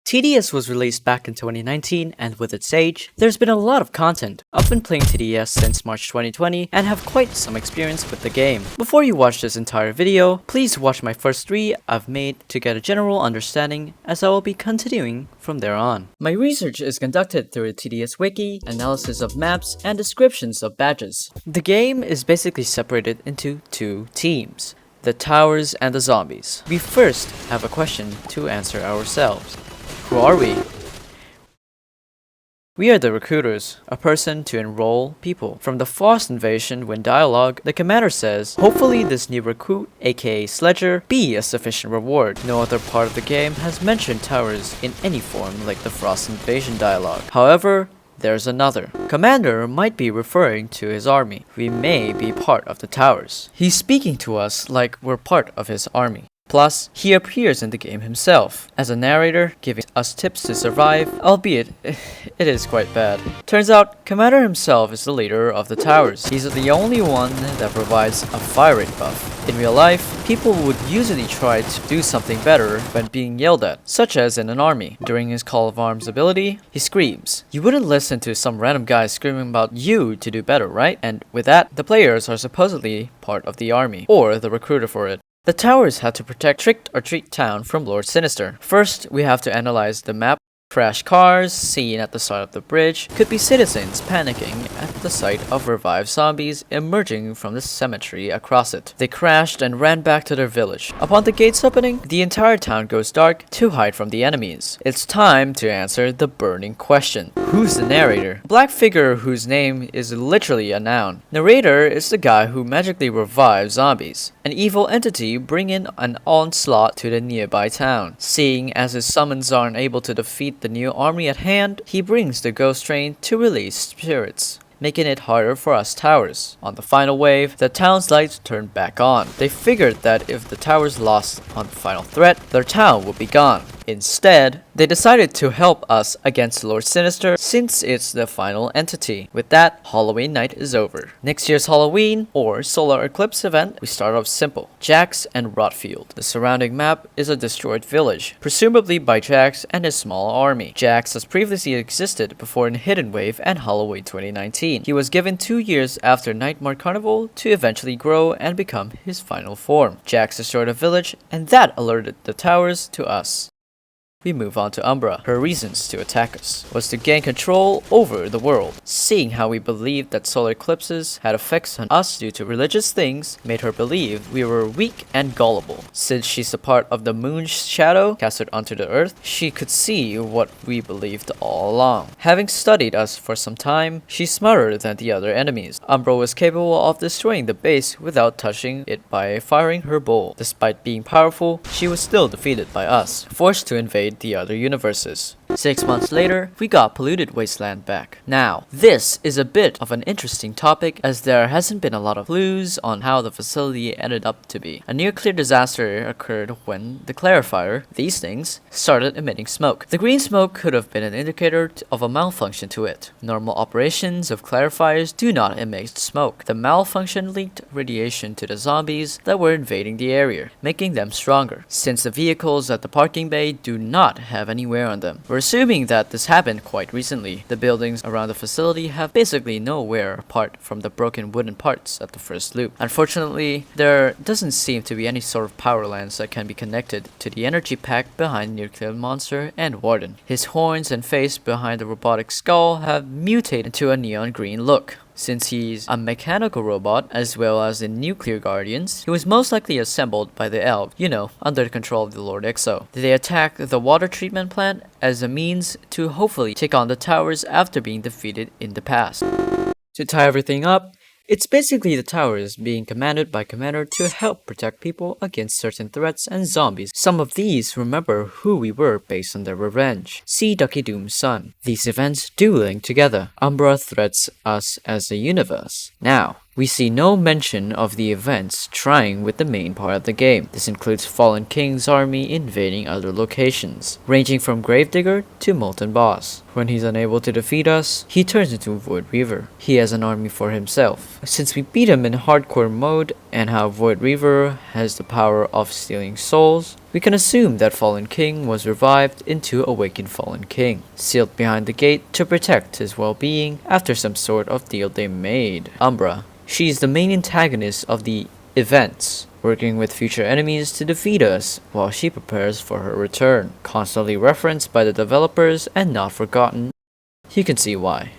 TDS was released back in 2019, and with its age, there's been a lot of content. I've been playing TDS since March 2020 and have quite some experience with the game. Before you watch this entire video, please watch my first 3 I've made to get a general understanding, as I will be continuing from there on. My research is conducted through a TDS wiki, analysis of maps, and descriptions of badges. The game is basically separated into 2 teams: the towers and the zombies. We first have a question to answer ourselves. Who are we? We are the recruiters, a person to enroll people. From the Frost invasion, when dialogue, the commander says, hopefully this new recruit, aka Sledger, be a sufficient reward. No other part of the game has mentioned towers in any form like the Frost invasion dialogue. However, there's another. Commander might be referring to his army. We may be part of the towers. He's speaking to us like we're part of his army. Plus, he appears in the game himself, as a narrator, giving us tips to survive, albeit it is quite bad. Turns out, Commander himself is the leader of the towers. He's the only one that provides a fire rate buff. In real life, people would usually try to do something better when being yelled at, such as in an army. During his Call of Arms ability, he screams. You wouldn't listen to some random guy screaming about you to do better, right? And with that, the players are supposedly part of the army, or the recruiter for it. The towers had to protect Trick or Treat Town from Lord Sinister. First, we have to analyze the map. Crashed cars seen at the side of the bridge could be citizens panicking at the sight of revived zombies emerging from the cemetery across it. They crashed and ran back to their village. Upon the gates opening, the entire town goes dark to hide from the enemies. It's time to answer the burning question. Who's the narrator? A black figure whose name is literally a noun. Narrator is the guy who magically revives zombies. An evil entity bringing an onslaught to the nearby town. Seeing as his summons are unable to defeat the new army at hand, he brings the ghost train to release spirits, making it harder for us towers. On the final wave, the town's lights turned back on. They figured that if the towers lost on the final threat, their town would be gone. Instead, they decided to help us against Lord Sinister since it's the final entity. With that, Halloween night is over. Next year's Halloween, or solar eclipse event, we start off simple. Jax and Rotfield. The surrounding map is a destroyed village, presumably by Jax and his small army. Jax has previously existed before in Hidden Wave and Halloween 2019. He was given 2 years after Nightmare Carnival to eventually grow and become his final form. Jax destroyed a village, and that alerted the towers to us. We move on to Umbra. Her reasons to attack us was to gain control over the world. Seeing how we believed that solar eclipses had effects on us due to religious things made her believe we were weak and gullible. Since she's a part of the moon's shadow casted onto the earth, she could see what we believed all along. Having studied us for some time, she's smarter than the other enemies. Umbra was capable of destroying the base without touching it by firing her bow. Despite being powerful, she was still defeated by us, forced to invade the other universes. 6 months later, we got Polluted Wasteland back. Now, this is a bit of an interesting topic as there hasn't been a lot of clues on how the facility ended up to be. A near-clear disaster occurred when the clarifier, these things, started emitting smoke. The green smoke could have been an indicator of a malfunction to it. Normal operations of clarifiers do not emit smoke. The malfunction leaked radiation to the zombies that were invading the area, making them stronger. Since the vehicles at the parking bay do not have any wear on them, we're assuming that this happened quite recently. The buildings around the facility have basically no wear apart from the broken wooden parts at the first loop. Unfortunately, there doesn't seem to be any sort of power lines that can be connected to the energy pack behind Nuclear Monster and Warden. His horns and face behind the robotic skull have mutated into a neon green look. Since he's a mechanical robot, as well as in Nuclear Guardians, he was most likely assembled by the elves, under the control of the Lord Exo. They attack the water treatment plant as a means to hopefully take on the towers after being defeated in the past. To tie everything up, it's basically the towers being commanded by Commander to help protect people against certain threats and zombies. Some of these remember who we were based on their revenge. See Ducky Doom's son. These events do link together. Umbra threats us as a universe. Now, we see no mention of the events trying with the main part of the game. This includes Fallen King's army invading other locations, ranging from Gravedigger to Molten Boss. When he's unable to defeat us, he turns into Void Reaver. He has an army for himself. Since we beat him in hardcore mode, and how Void Reaver has the power of stealing souls, we can assume that Fallen King was revived into Awakened Fallen King, sealed behind the gate to protect his well-being after some sort of deal they made. Umbra. She's the main antagonist of the events, working with future enemies to defeat us while she prepares for her return. Constantly referenced by the developers and not forgotten, you can see why.